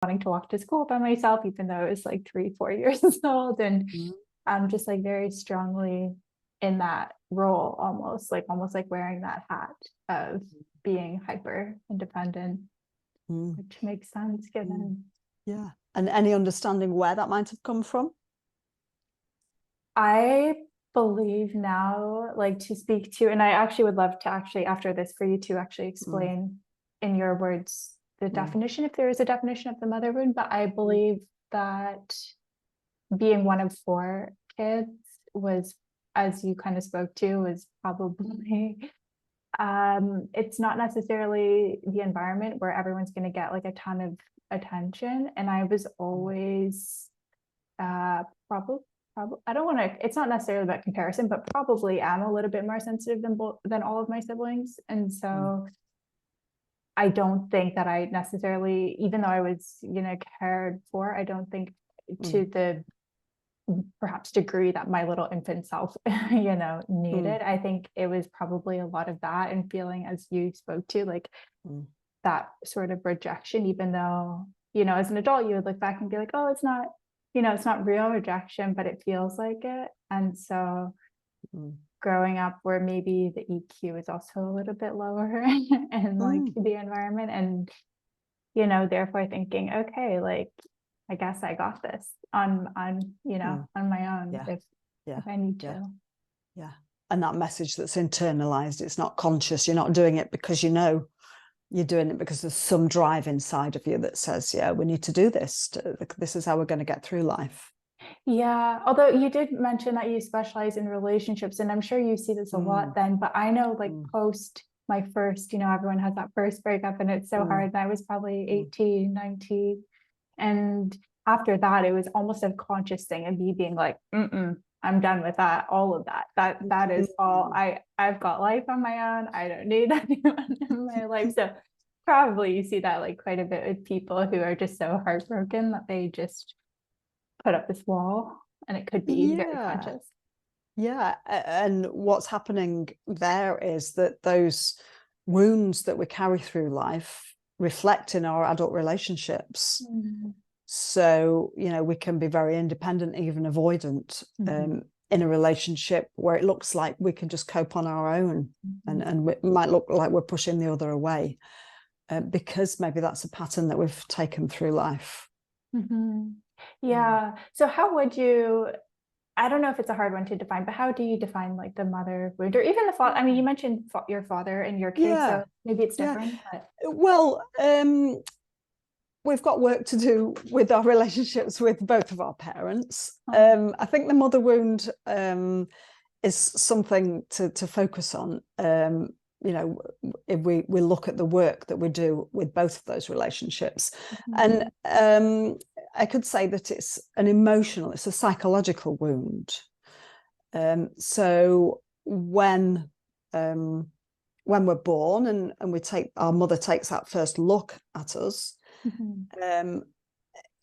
wanting to walk to school by myself, even though I was like 3, 4 years old. And I'm just like very strongly in that role, almost like wearing that hat of being hyper independent, which makes sense given. Yeah. And any understanding where that might have come from? I believe now, like to speak to, and I actually would love to actually after this for you to actually explain in your words the definition, if there is a definition of the mother wound, but I believe that being one of 4 kids was, as you kind of spoke to, was probably it's not necessarily the environment where everyone's going to get like a ton of attention. And I was always probably I don't want to, it's not necessarily about comparison, but probably am a little bit more sensitive than all of my siblings. And so I don't think that I necessarily, even though I was, cared for, I don't think to the perhaps degree that my little infant self, needed. I think it was probably a lot of that and feeling, as you spoke to, like that sort of rejection, even though, as an adult, you would look back and be like, oh, it's not, it's not real rejection, but it feels like it. And so growing up where maybe the EQ is also a little bit lower and like the environment, and therefore thinking, okay, like I guess I got this on on my own if I need to. Yeah. And that message that's internalized, it's not conscious. You're not doing it because you're doing it because there's some drive inside of you that says, yeah, we need to do this. This is how we're going to get through life. Yeah. Although you did mention that you specialize in relationships, and I'm sure you see this a lot then, but I know like post my first, everyone has that first breakup and it's so hard. And I was probably 18, 19. And after that, it was almost a conscious thing of me being like, I'm done with that. All of that. That is all. I've got life on my own. I don't need anyone in my life. So probably you see that like quite a bit with people who are just so heartbroken that they just put up this wall, and it could be very conscious. Yeah. And what's happening there is that those wounds that we carry through life reflect in our adult relationships. So, we can be very independent, even avoidant in a relationship where it looks like we can just cope on our own, and it might look like we're pushing the other away because maybe that's a pattern that we've taken through life. Yeah. So how would you, I don't know if it's a hard one to define, but how do you define like the mother wound, or even the father? I mean, you mentioned your father and your kids, so maybe it's different. But... Well, we've got work to do with our relationships with both of our parents. I think the mother wound is something to focus on. If we look at the work that we do with both of those relationships, and I could say that it's it's a psychological wound. So when we're born and our mother takes that first look at us,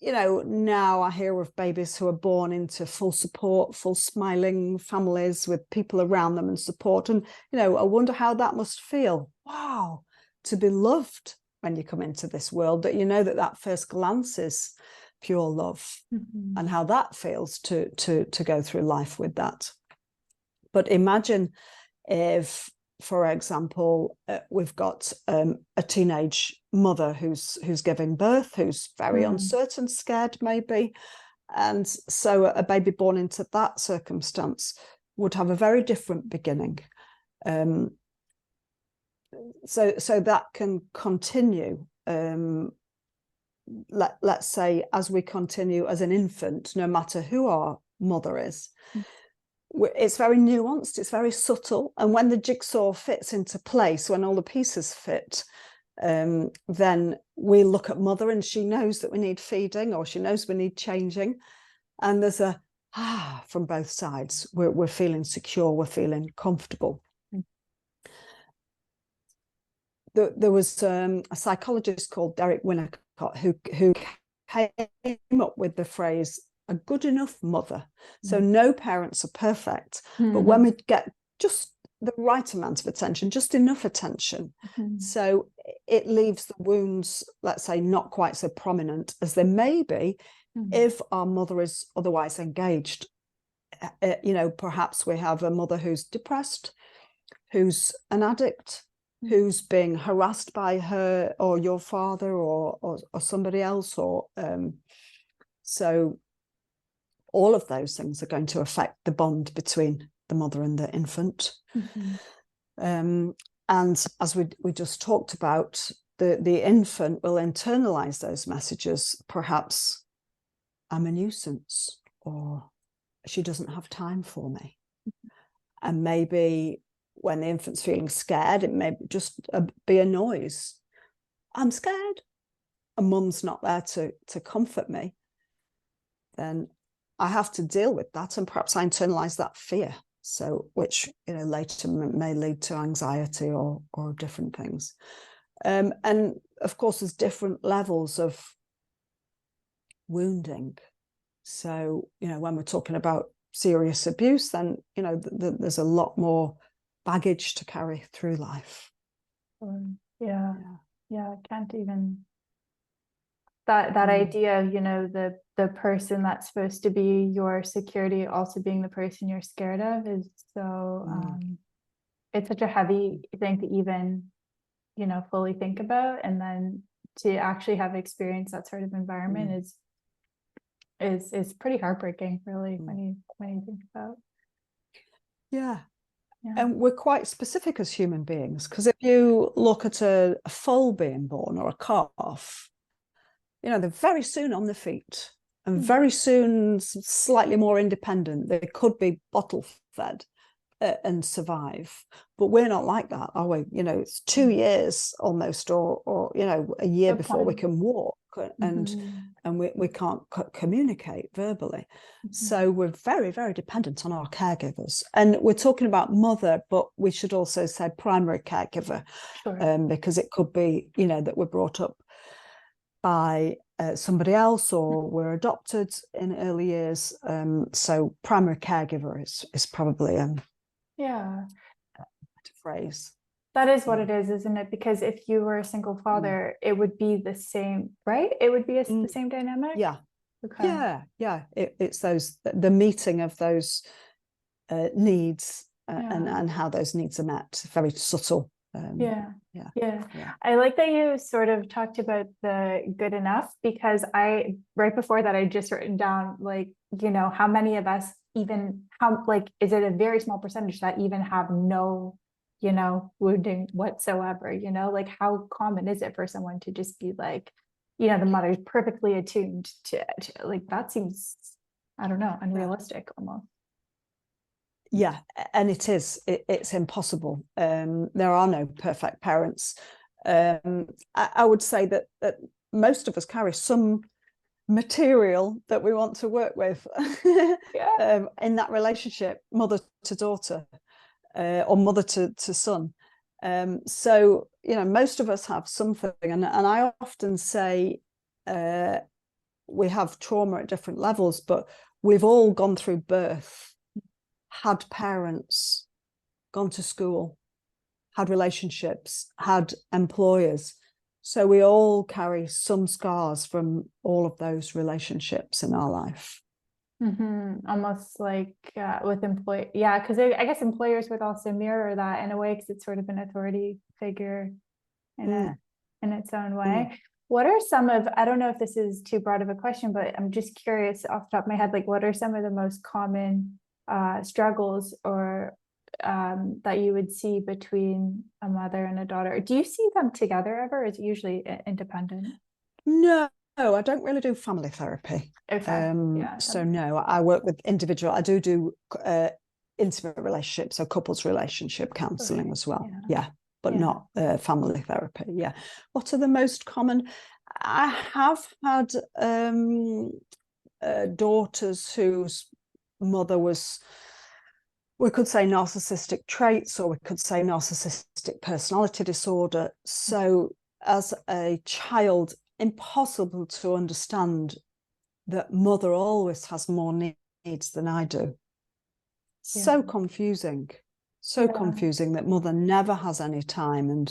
now I hear of babies who are born into full support, full smiling families with people around them and support. And, I wonder how that must feel. Wow, to be loved when you come into this world, that that first glance is pure love, and how that feels to go through life with that. But imagine if, for example, we've got a teenage mother who's giving birth, who's very uncertain, scared maybe. And so a baby born into that circumstance would have a very different beginning. So that can continue. Let's say as we continue as an infant, no matter who our mother is, it's very nuanced, it's very subtle. And when the jigsaw fits into place, when all the pieces fit, then we look at mother and she knows that we need feeding, or she knows we need changing. And there's a from both sides. We're feeling secure, we're feeling comfortable. There was a psychologist called Derek Winnicott who came up with the phrase, a good enough mother. So no parents are perfect, but when we get just the right amount of attention, just enough attention. So it leaves the wounds, let's say, not quite so prominent as they may be if our mother is otherwise engaged. You know, perhaps we have a mother who's depressed, who's an addict, who's being harassed by her or your father or somebody else, or so all of those things are going to affect the bond between the mother and the infant. And as we just talked about, the infant will internalize those messages. Perhaps I'm a nuisance, or she doesn't have time for me. And maybe when the infant's feeling scared, it may just be a noise. I'm scared. And mum's not there to comfort me. Then I have to deal with that. And perhaps I internalize that fear. So, which, you know, later may lead to anxiety or different things. And of course, there's different levels of wounding. So, you know, when we're talking about serious abuse, then, you know, there's a lot more baggage to carry through life. Yeah. I can't even, that idea of, you know, the person that's supposed to be your security also being the person you're scared of is so it's such a heavy thing to even, you know, fully think about. And then to actually have experienced that sort of environment is pretty heartbreaking, really, when you think about. Yeah. And we're quite specific as human beings, because if you look at a foal being born or a calf, you know, they're very soon on their feet and very soon slightly more independent. They could be bottle fed and survive, but we're not like that, are we? You know, it's 2 years almost, or you know, a year before we can walk, and we can't communicate verbally. So we're very, very dependent on our caregivers. And we're talking about mother, but we should also say primary caregiver, because it could be, you know, that we're brought up by somebody else, or we're adopted in early years. So primary caregiver is probably a phrase. That is what it is, isn't it? Because if you were a single father, it would be the same, right? It would be the same dynamic. Yeah. Okay. Yeah. It's the meeting of those needs and how those needs are met. Very subtle. I like that you sort of talked about the good enough, because right before that, I just written down, like, you know, how many of us even, is it a very small percentage that even have no, you know, wounding whatsoever, you know, like how common is it for someone to just be like, you know, the mother's perfectly attuned to like, that seems, I don't know, unrealistic almost. Yeah, and it's impossible. There are no perfect parents. I would say that most of us carry some material that we want to work with in that relationship, mother to daughter, or mother to son. So, you know, most of us have something, and I often say we have trauma at different levels, but we've all gone through birth, had parents, gone to school, had relationships, had employers. So we all carry some scars from all of those relationships in our life. Almost like with because I guess employers would also mirror that in a way, because it's sort of an authority figure in its own way. What are some of, I don't know if this is too broad of a question, but I'm just curious off the top of my head, like what are some of the most common struggles or that you would see between a mother and a daughter? Do you see them together ever, or is it usually independent? No, I don't really do family therapy. Okay. So no, I work with individual. I do intimate relationships, so couples relationship counselling as well. But not family therapy. Yeah. What are the most common? I have had daughters whose mother was, we could say, narcissistic traits, or we could say narcissistic personality disorder. So as a child, impossible to understand that mother always has more needs than I do. So confusing that mother never has any time.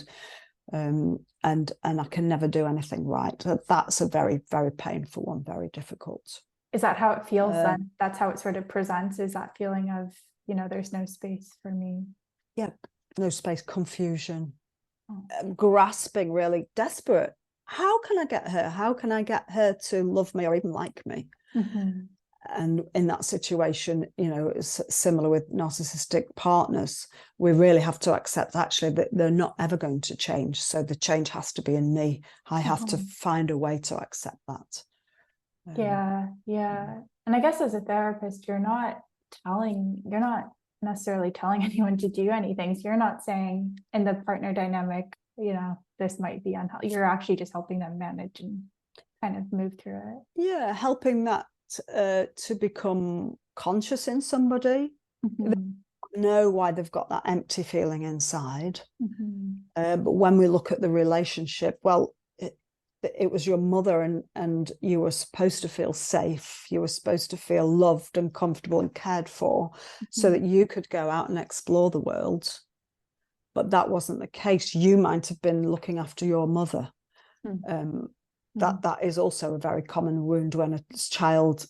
And and I can never do anything right. That's a very, very painful one, very difficult. Is that how it feels then? That's how it sort of presents, is that feeling of, you know, there's no space for me. Yeah, no space, confusion, Oh. grasping, really desperate. How can I get her? How can I get her to love me or even like me? Mm-hmm. And in that situation, you know, it's similar with narcissistic partners. We really have to accept actually that they're not ever going to change. So the change has to be in me. I have to find a way to accept that. Yeah. And I guess as a therapist, you're not necessarily telling anyone to do anything. So you're not saying in the partner dynamic, you know, this might be unhealthy. You're actually just helping them manage and kind of move through it. Yeah, helping that to become conscious in somebody. Mm-hmm. They know why they've got that empty feeling inside. Mm-hmm. But when we look at the relationship, well, it was your mother, and you were supposed to feel safe. You were supposed to feel loved and comfortable and cared for, so that you could go out and explore the world. But that wasn't the case. You might have been looking after your mother. That is also a very common wound when a child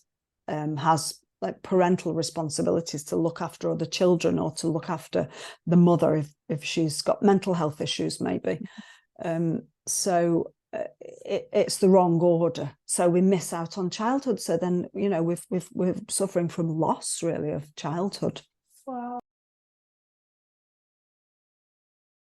has like parental responsibilities to look after other children, or to look after the mother if she's got mental health issues, maybe. So it's the wrong order. So we miss out on childhood. So then, you know, we're suffering from loss really of childhood. Wow.